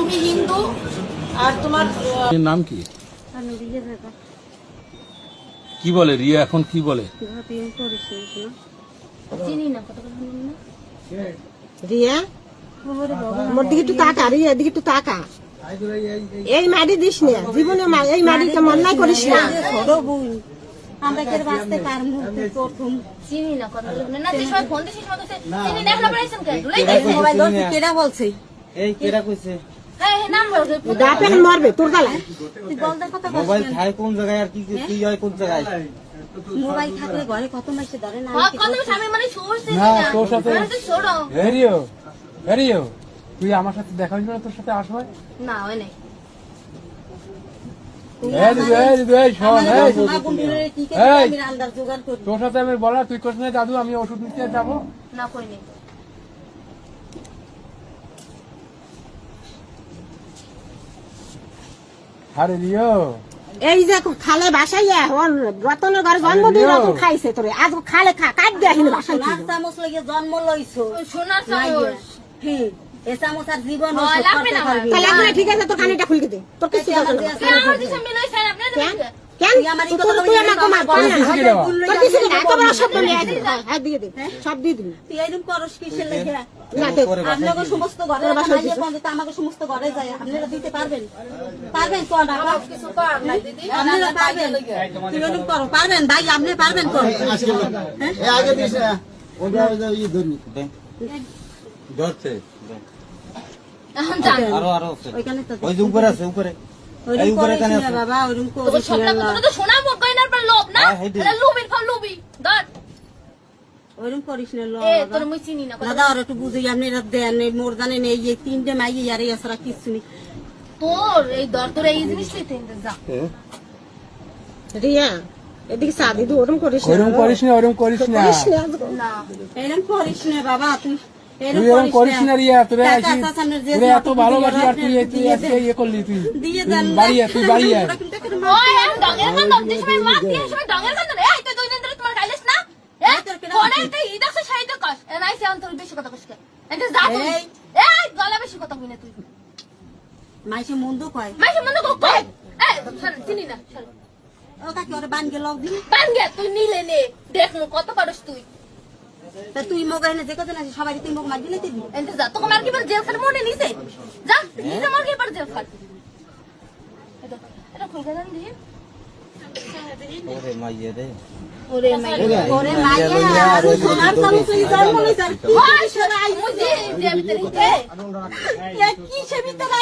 আমি হিন্দু আর তোমার নাম কি? কি বলে রিয়া এখন কি বলে? রিয়া মোর দিকে একটু তাকা, রিয়া দিকে একটু তাকা। এই মাটি দিস না জীবনে, এই মাটিতে অন্যায় করিস না। আমরা কে বাঁচতে পারবো প্রথম চিনি না কথা বলবেন না যে সময় ফোন দিছিস আমাকে চিনি না এখন পাইছেন কেন দুলাই দিছে মোবাইল ধর কেডা বলছে এই কেডা কইছে হ্যাঁ নাম বলছে দাপেন মারবে তোর গালে। তুই বলতে কথা বল মোবাইল খায় কোন জায়গায় আর কি কি হয় কোন জায়গায় মোবাইল থাকলে ঘরে কত মাসে ধরে না কত স্বামী মানে সরছে না তোর সাথে ছোড়ো হেরিও তুই আমার সাথে দেখা হইছিল না, তোর সাথে আসবে না ওই নাই তোর সাথে আমি বলা তুই কোশ না দাদু আমি ওষুধ নিতে যাবো না কইনি আরে রিও এই যে খালে বাসাইয়া রতনের ঘরে জন্মদিন রতন খাইছে তোরে, আজ খালে কাট দিয়ে আসলে বাসাই চামচ লাগিয়ে জন্ম লইছো সোনার চামচ এ চামচ আর জীবন তাহলে ঠিক আছে তোর কানেটা খুলকে দে, তোর কিছু আমার দিছে মিলাইছেন আপনাদের কেন তুই আমাকে মার তোর কিছু না, এত বড় শব্দ নিয়ে আসিস। হ্যাঁ দিয়ে দে, সব দিয়ে দিবি। তুই এরকম করস কিসের লেগে না দে, আপনাকে সমস্ত ঘরে বাসাইয়ে কোন দিতে আমাকে সমস্ত ঘরে যায় আপনারা দিতে পারবেন পারবেন কোন না কিছু কর না দিদি আপনারা পারবেন তুই এরকম করো পারবেন ভাই আপনি পারবেন কোন এই আগে দিস ওটা ওই ধরনি ধরতে এখন জান আরো ওইখানে তো ওই যে উপরে আছে উপরে এই উপরে কানে আছে বাবা ওরকম করো তো সবটা কথা তো শোনা কইনার পর লোভ না এটা লুবির ফল লুবি ধর ওরকম করিস না লোভ এ তোর মুই চিনি না দাদা আর একটু বুঝি আপনারা দেন মোর জানেন এই যে তিনটে মাইয়ে আর এই আসরা কিছু নেই তোর এই দর তোর এই জিনিস নিতে যা রিয়া এদিকে সাদি দু ওরম করিস না, ওরম করিস না, ওরম করিস না, না এরকম করিস না বাবা তুই তুই এরম করিস না রিয়া, তোরে এত ভালোবাসি আর তুই আজকে ইয়ে করলি তুই বাড়িয়ে তুই বাড়িয়ে ওই আমি ডাঙের কান দম দিছ ভাই মার দিয়ে সময় ডাঙের কান রে এই তো দুই দিন ধরে তোমার গাইলিস না কোনে তুই ইদাস সাইতে কস নাই সে অন্তর বেশি কথা কস এটা যা তুই এই গলা বেশি কথা কই না তুই মাইসে মন্দ কয় মাইসে মন্দ কয় এই চিনি না ও কাকে ওরে বান গেল দিন বান গে তুই নিলে নে দেখ কত পারস তুই তা তুই মগাই না যে কথা না সবাই তুই মগ মার দিলে তুই এন্তে যা তোকে মার কি পর জেল খানে মনে নিছে যা নিজে মর কি পর জেল খান এটা খুলকে দেন দিই ওরে মাইয়ে রে ওরে মাইয়া আর সোনার চামচ জন্ম লইছ ওই সরাই মুজি যে ভিতরে কি সে ভিতরে